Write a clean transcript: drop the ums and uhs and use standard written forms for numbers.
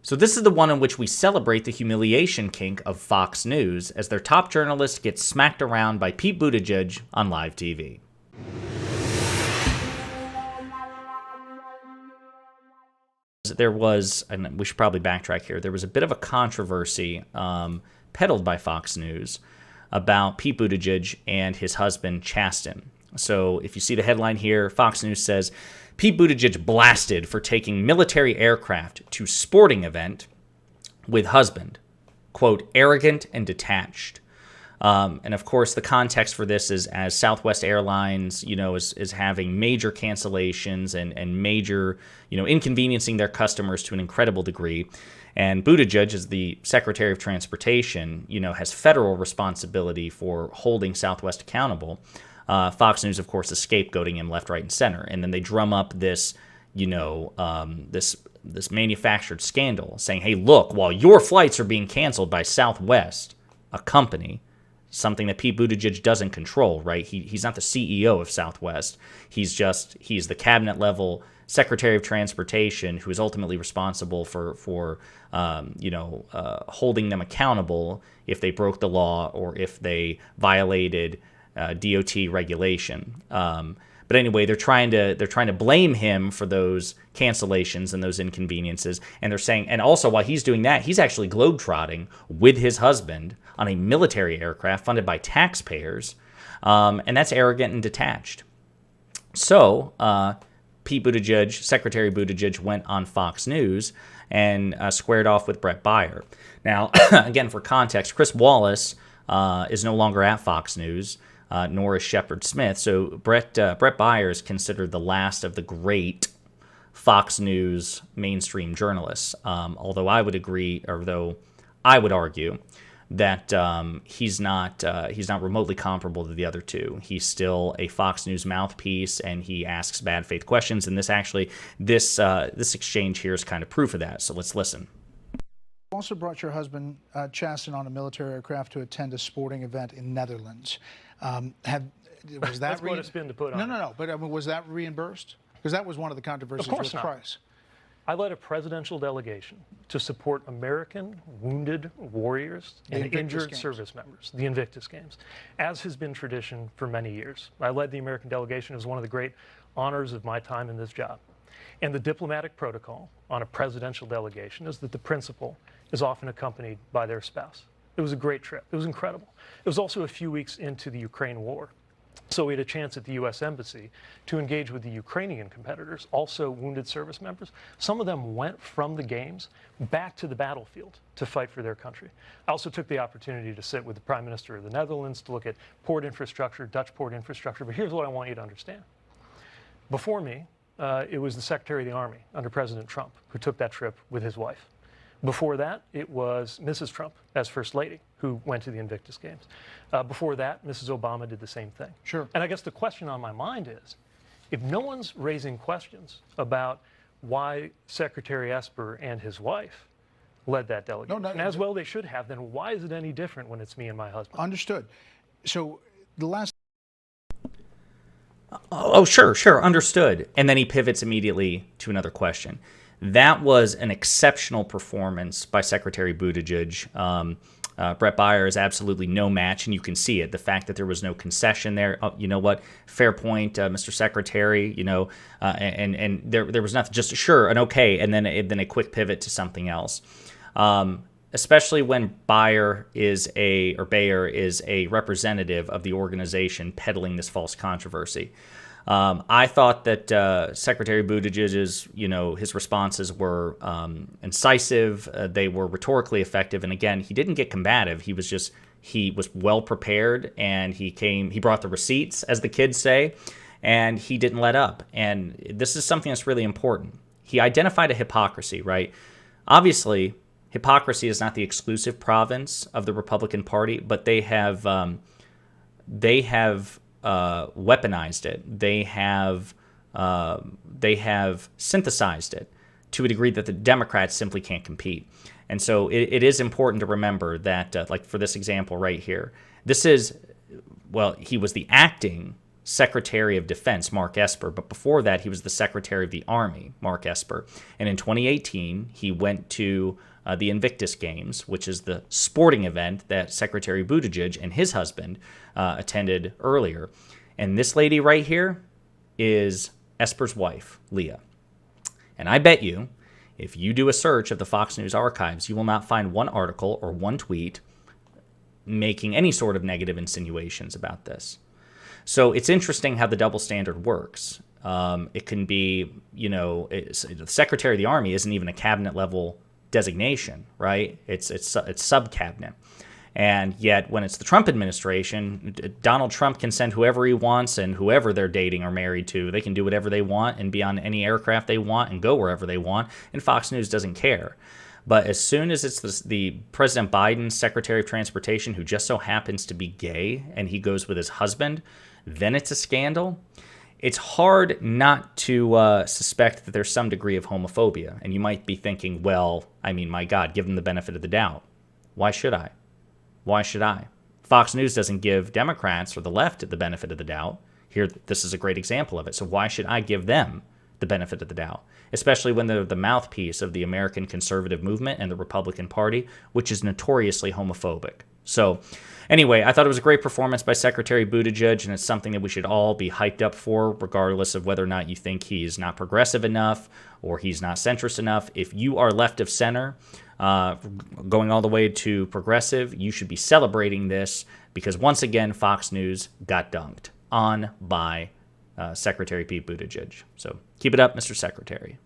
So this is the one in which we celebrate the humiliation kink of Fox News as their top journalist gets smacked around by Pete Buttigieg on live TV. There was, and we should probably backtrack here, there was a bit of a controversy peddled by Fox News about Pete Buttigieg and his husband, Chasten. So if you see the headline here, Fox News says, Pete Buttigieg blasted for taking military aircraft to sporting event with husband. Quote, arrogant and detached. And of course, the context for this is as Southwest Airlines, is having major cancellations and major, inconveniencing their customers to an incredible degree. And Buttigieg, as the Secretary of Transportation, has federal responsibility for holding Southwest accountable. Fox News, of course, is scapegoating him left, right, and center. And then they drum up this, this manufactured scandal saying, hey, look, while your flights are being canceled by Southwest, a company, something that Pete Buttigieg doesn't control, right? He's not the CEO of Southwest. He's the cabinet level Secretary of Transportation who is ultimately responsible for holding them accountable if they broke the law or if they violated DOT regulation. But anyway, they're trying to blame him for those cancellations and those inconveniences. And they're saying, and also while he's doing that, he's actually globetrotting with his husband on a military aircraft funded by taxpayers. And that's arrogant and detached. So Pete Buttigieg, Secretary Buttigieg, went on Fox News and squared off with Bret Baier. Now, again, for context, Chris Wallace is no longer at Fox News. Nor is Shepard Smith. So Bret Baier is considered the last of the great Fox News mainstream journalists. Although I would argue that he's not remotely comparable to the other two. He's still a Fox News mouthpiece, and he asks bad faith questions. And this exchange here is kind of proof of that. So let's listen. You also brought your husband, Chasten, on a military aircraft to attend a sporting event in Netherlands. Was that That's quite a spin to put on. No. But was that reimbursed? Because that was one of the controversies with price. I led a presidential delegation to support American wounded warriors and injured service members, the Invictus Games, as has been tradition for many years. I led the American delegation. It was one of the great honors of my time in this job. And the diplomatic protocol on a presidential delegation is that the principal is often accompanied by their spouse. It was a great trip. It was incredible. It was also a few weeks into the Ukraine war. So we had a chance at the U.S. Embassy to engage with the Ukrainian competitors, also wounded service members. Some of them went from the games back to the battlefield to fight for their country. I also took the opportunity to sit with the Prime Minister of the Netherlands to look at port infrastructure, Dutch port infrastructure. But here's what I want you to understand. Before me, it was the Secretary of the Army under President Trump who took that trip with his wife. Before that, it was Mrs. Trump as First Lady who went to the Invictus Games. Before that, Mrs. Obama did the same thing. Sure. And I guess the question on my mind is, if no one's raising questions about why Secretary Esper and his wife led that delegation, and as well they should have, then why is it any different when it's me and my husband? Understood. So the last... Oh, sure, understood. And then he pivots immediately to another question. That was an exceptional performance by Secretary Buttigieg. Bret Baier is absolutely no match, and you can see it. The fact that there was no concession there. Oh, you know what? Fair point, Mr. Secretary. And there was nothing. Just sure, an okay, and then a quick pivot to something else. Especially when Baier is a representative of the organization peddling this false controversy. I thought that Secretary Buttigieg's, his responses were incisive. They were rhetorically effective. And again, he didn't get combative. He was well prepared, and he brought the receipts, as the kids say, and he didn't let up. And this is something that's really important. He identified a hypocrisy, right? Obviously, hypocrisy is not the exclusive province of the Republican Party, but they have weaponized it. They have synthesized it to a degree that the Democrats simply can't compete. And so it is important to remember that, like for this example right here, he was the acting Secretary of Defense, Mark Esper, but before that, he was the Secretary of the Army, Mark Esper. And in 2018, he went to the Invictus Games, which is the sporting event that Secretary Buttigieg and his husband attended earlier. And this lady right here is Esper's wife, Leah. And I bet you, if you do a search of the Fox News archives, you will not find one article or one tweet making any sort of negative insinuations about this. So it's interesting how the double standard works. It can be, the Secretary of the Army isn't even a cabinet level designation, right? It's sub-cabinet. And yet when it's the Trump administration, Donald Trump can send whoever he wants, and whoever they're dating or married to, they can do whatever they want and be on any aircraft they want and go wherever they want, and Fox News doesn't care. But as soon as it's the President Biden's Secretary of Transportation, who just so happens to be gay, and he goes with his husband, then it's a scandal. It's hard not to suspect that there's some degree of homophobia. And you might be thinking, well, I mean, my God, give them the benefit of the doubt. Why should I? Why should I? Fox News doesn't give Democrats or the left the benefit of the doubt. Here, this is a great example of it. So why should I give them the benefit of the doubt? Especially when they're the mouthpiece of the American conservative movement and the Republican Party, which is notoriously homophobic. So anyway, I thought it was a great performance by Secretary Buttigieg, and it's something that we should all be hyped up for, regardless of whether or not you think he's not progressive enough or he's not centrist enough. If you are left of center, going all the way to progressive, you should be celebrating this, because once again, Fox News got dunked on by Secretary Pete Buttigieg. So keep it up, Mr. Secretary.